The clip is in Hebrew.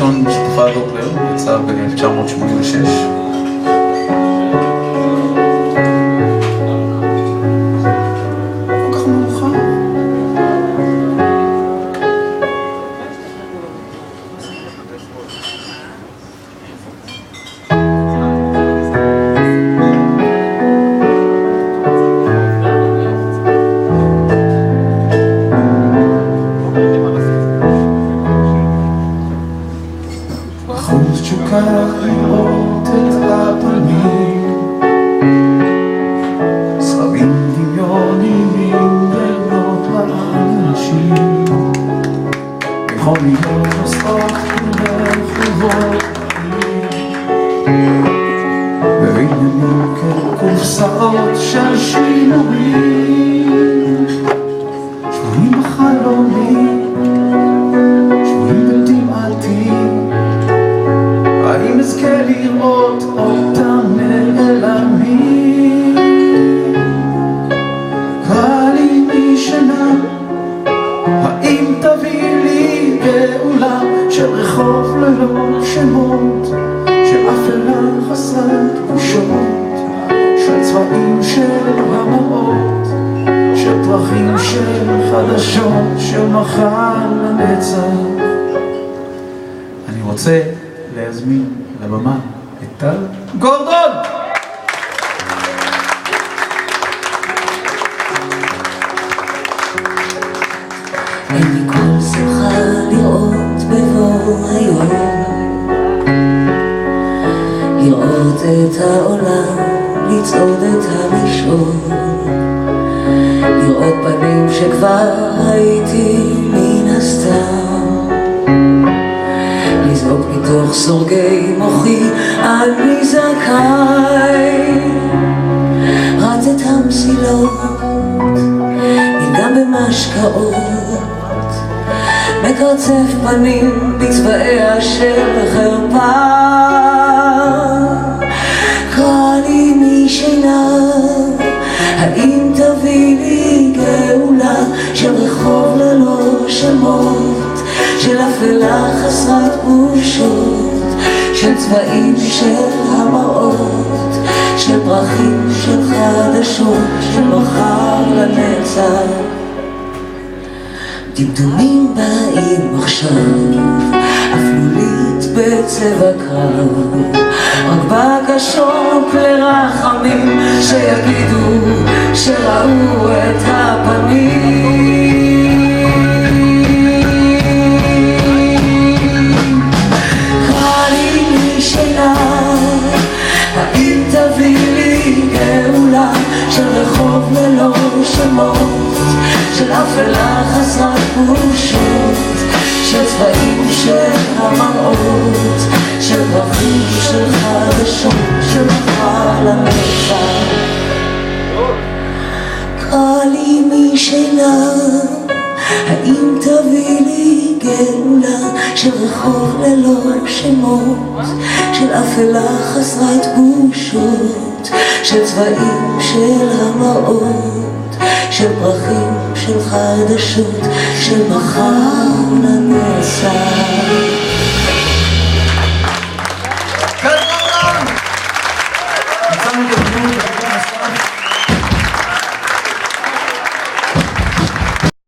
הראשון שתופעת דופלר, יצא ב-1986. תשוקה לראות את הפנים, סרבים דמיונים לבנות לאנשים, מכוניות נוסעות ברחובות בבניינים כקופסאות של שינויים, שבויים בחלומים, שבויים בדמעתי. האם אזכה לראות אותם נעלמים? קרא לי משנה, האם תביא לי גאולה של רחוב ללא שמות, של אפלה חסרת תחושות, של צבעים של המראות, של פרחים של חדשות, של מחר לנצח. אני רוצה להזמין לבמה את טל גורדון. אין לי כל שמחה לראות בבוא היום, לראות את העולם, לצעוד את המישור, לראות פנים שכבר הייתי מן הסתם, לזעוק מתוך סורגי מוחי עד מזעקי, רץ את המסילות, נלגם במשקאות, מקרצף פנים בצבעיה של חרפה. קרא לי משינה, האם תביא לי גאולה של רחוב ללא שמות, של אפלה חסרת בושות, של צבעים של המראות, של פרחים של חדשות, של מחר לנצח. דמדומים באים עכשיו, אפלולית בצבע קרב, רק בקשות לרחמים שיגידו שראו את הפנים. קרא לי משינה, האם תביא לי גאולה של רחוב ללא שמות, של אפלה חסרת בושות, של צבעים של המראות, של פרחים של חדשות, של מחר לנצח. קרא לי משינה, האם תביא לי גאולה של רחוב ללא שמות, של אפלה חסרת בושות, של צבעים של המראות, של פרחים של חדשות, של מחר